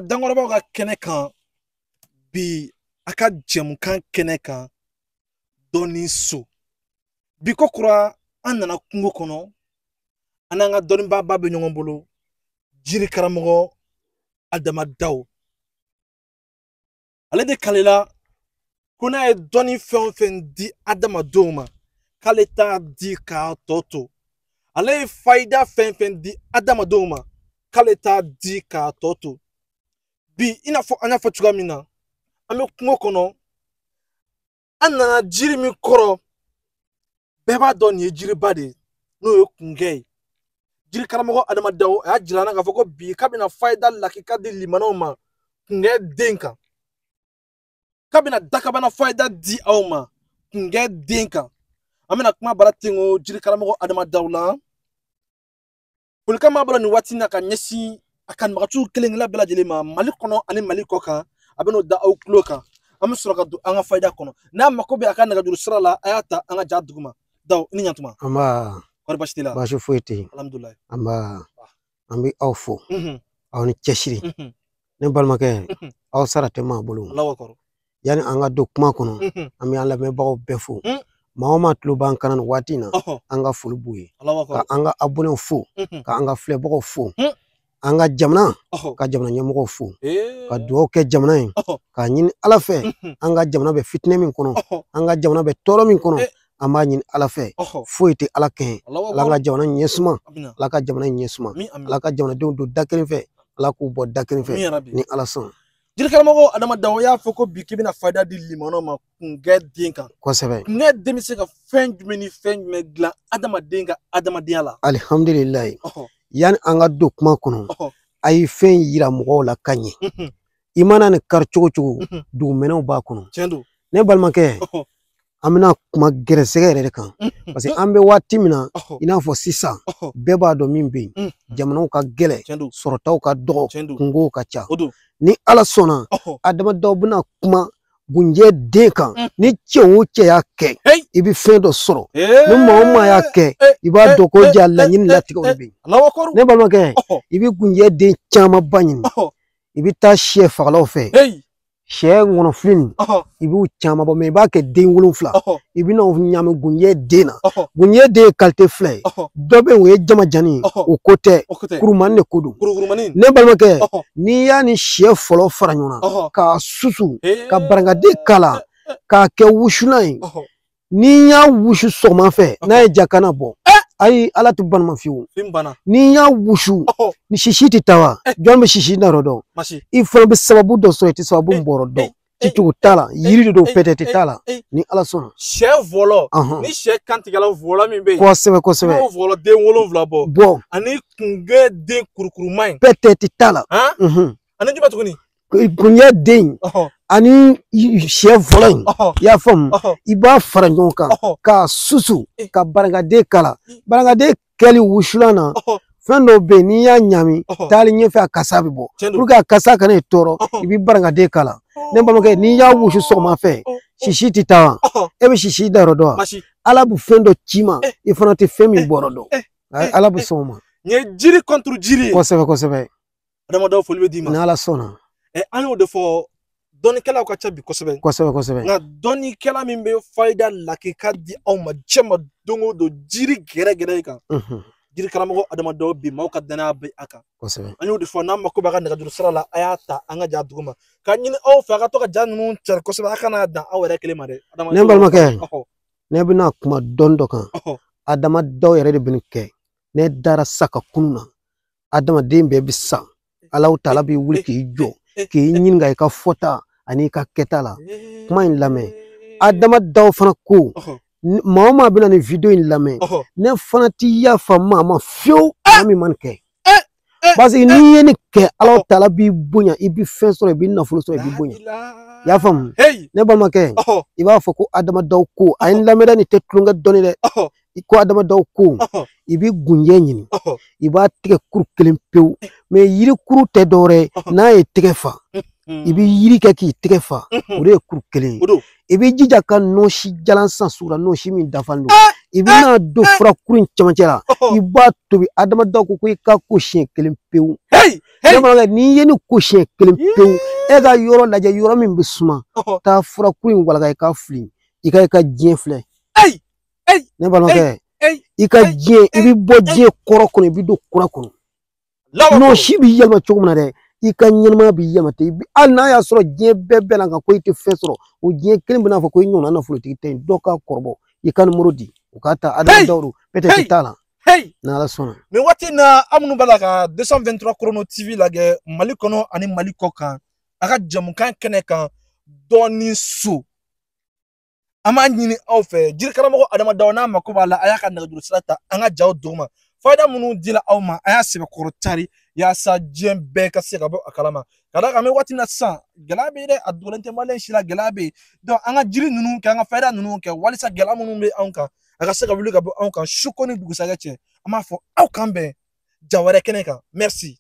dangoroba ka kɛnɛ kan bi a ka jɛmukan kɛnɛ kan dɔɔni so bi ko kura an nana kungo kɔnɔ an n'an ka dɔnnibaa bɛ ɲɔgɔn bolo jiri karamɔgɔ Adama Daw ale de kalela ko n'a ye dɔnni fɛn o fɛn di adamadenw ma k'ale t'a di k'a tɔ to ale ye fayida fɛn fɛn di adamadenw ma k'ale t'a di k'a tɔ to bi i n'a fɔ an y'a fɔ cogoya min na an bɛ kungo kɔnɔ an nana jiri min kɔrɔ bɛɛ b'a dɔn nin ye jiriba de ye n'o ye kungɛ ye jiri karamɔgɔ Adama Daw a y'a jira an na k'a fɔ ko bi k'a bɛna fayida lakika di limanaw ma kungɛ den kan k'a bɛna dakabana fayida di aw ma kungɛ den kan an bɛna kuma bara ten o jiri karamɔgɔ Adama Daw la folikan b'a bolo nin waati in na ka ɲɛsin a kanubagaciw kelen-kelen bɛɛ lajɛlen ma Mali kɔnɔ ani Mali kɔ kan a bɛn'o da aw tulo kan an bɛ sɔrɔ ka don an ka fayida kɔnɔ n'a mako bɛ a ka nɛgɛjuru sira la a y'a ta an ka ja dugu ma Daw i ni ɲantuma kɔri baasi t'i la baasi foyi tɛ yen alhamdulilayi an bɛ aw fo aw ni cɛsiri ne balimakɛ aw sara tɛ maa bolo yani an ka don kuma kɔnɔ an bɛ an lamɛnbagaw bɛɛ fo maa o maa tulo b'an kana nin waati in na an ka foli b'u ye ka an ka abonnɛw fo ka an ka filɛbagaw fo an ka jamana ka jamana ɲɛmɔgɔw fo ka dugawu kɛ jamana in k'a ɲini ala fɛ an ka jamana bɛ fitinɛ min kɔnɔ an ka jamana bɛ tɔɔrɔ min kɔnɔ an b'a ɲini ala fɛ foyi tɛ ala kɛ ala ka jamana ɲɛsuma ala ka jamana ɲɛsuma ala ka jamanadenw don da kelen fɛ ala k'u bɔ da kelen fɛ ni ala sɔn jiri karamɔgɔ Adama Daw y'a fɔ ko bi k'i bɛna fayida di limanaw ma kungɛ den kan kosɛbɛ kungɛ den bɛ se ka fɛn jumɛn ni fɛn jumɛn dilan adamaden ka adamadenya la alihamdulilayi yani an ka don kuma kɔnɔ a ye fɛn yira mɔgɔw la ka ɲɛ i mana nin kari cogo cogo dugumɛnɛw b'a kɔnɔ ne balimakɛ an bɛna kuma gɛrɛsɛgɛ yɛrɛ de kan parce que an bɛ waati min na i n'a fɔ sisan bɛɛ b'a dɔn min bɛ yen jamanaw ka gɛlɛ sɔrɔtaw ka dɔgɔ kungow ka ca ni ala sɔnna Adama Daw bɛna kuma gunjɛ den kan ni cɛ o cɛ y'a kɛ i bɛ fɛn dɔ sɔrɔ ni maa o maa y'a kɛ i b'a dɔn ko ja laɲini latigɛw de bɛ yen ne balimakɛ i bɛ gunjɛ den caman ba ɲini i bɛ taa sɛ fagalaw fɛ sɛ ŋɔnɔfili nin i b'u caman bɔ mɛ i b'a kɛ den 7 i bɛna ɲami gunjɛ den na gunjɛ den ye kalite fila ye dɔ bɛ yen o ye jamajani o ko tɛ kurumani de ko don ne balimakɛ n'i y'a ni sɛ fɔlɔ fara ɲɔgɔn na k'a susu ka barangaden k'a la k'a kɛ wusulan ye n'i y'a wusu sɔgɔma fɛ n'a ye ja kana bɔ ayi ala tɛ banama fiyewu n'i y'a wusu ni sisi tɛ taa wa jɔn bɛ sisi na yɔrɔ dɔn i fana bɛ sababu dɔ sɔrɔ i tɛ sababu bɔrɔ dɔn cicogo t'a la yiri de don pɛtɛti t'a la ni ala sɔnna sɛ vɔlɔ ni sɛ kantigɛla vɔlɔ min bɛ yen kosɛbɛ kosɛbɛ n'o vɔlɔ den 7 bɔ ani kungɛ den kurukuru in pɛtɛti t'a la ani jumɛn tuguni gunjɛ den ani sɛ fɔlɔ in i y'a faamu i b'a fara ɲɔgɔn kan k'a susu ka barangaden k'a la barangaden kɛli wusulan na fɛn dɔw bɛ yen n'i y'a ɲami taali ɲɛfɛ a kasa bɛ bɔ pour que a kasa kana i tɔɔrɔ i bɛ barangaden k'a la ne balimakɛ n'i y'a wusu sɔgɔma fɛ sisi tɛ taa wa e bɛ sisi da yɔrɔ dɔn wa ala bɛ fɛn dɔ ci ma i fana tɛ fɛn min bɔrɔ dɔn ala bɛ sɔn o ma nin ye jiri contre jiri ye kosɛbɛ kosɛbɛ Adama Daw foli bɛ d'i ma ni ala sɔnna an y'o de fɔ dɔnnikɛlaw ka ca bi kosɛbɛ nka dɔnnikɛla min bɛ fayida lakika di aw ma diɲɛ ma don o don jiri gɛrɛgɛrɛ kan jiri karamɔgɔ Adama Daw bi maaw ka danaya bɛ a kan an y'o de fɔ n'an mako b'a ka nɛgɛjuru sira la a y'a ta an ka ja dugu ma ka ɲini aw fɛ a ka to ka ja ninnu cari kosɛbɛ a kana dan aw yɛrɛ kelen ma dɛ ne balimakɛ ne bɛna kuma dɔn dɔ kan Adama Daw yɛrɛ de bɛ nin kɛ ne dara sa ka kunun na adamaden bɛɛ bɛ sa Alahu Taala b'i wuli k'i jɔ k'i ɲininka i ka fɔta ani ka kɛta la kuma in lamɛn Adama Daw fana ko maa o maa bɛna nin video in lamɛn ne fana tɛ yafa maa ma fiyewu maa min ma nin kɛ parce que n'i ye nin kɛ Alahu Taala b'i bonya i bɛ fɛn sɔrɔ i bɛ nafolo sɔrɔ i bɛ bonya i y'a faamu ne balimakɛ i b'a fɔ ko Adama Daw ko a ye n lamɛn nin tɛ tulonkɛ dɔnni dɛ ko adama daw ko ibi gunye nyini iba tige kuru kelen pew me yiri kuru te dore na e tige fa ibi yiri ke ki tige fa ore kuru kelen ibi jija kan no shi jalan san sura no shi min dafando ibi na do fra kuru chamancera iba to bi adama daw ko ka ko shen kelen pew ni yeni ko shen kelen pew e ga yoro laje yoro min bisuma ta fra kuru wala ka fli ika jien ne balon ke ika jien ibi bo jien koro kono ibi do kura kono no shi bi yelma chogumna de ika nyelma bi yelma te bi al na ya soro jien bebe na ko ite fesoro o jien kelim bina fa ko nyona na fulo ti ten doka korbo ika no morodi o kata adam dawru pete tala na la sona me wati na amunu balaka 223 chrono tv lage mali kono ani mali kokan aka jamu kan kene kan doni su ama nyini awfe jir karamo adama dawna makuba la ayaka nagdul salata anga jaw duma fayda munu dila awma aya sebe korotari ya sa jem be ka se gabo akalama kada kame wati na sa galabe de adolente malen shila galabe do anga jiri nunu ka anga fayda nunu ke walisa galamu nunu be anka aka se gabo anka shukoni dugusaga che ama fo aw kambe jaware keneka merci.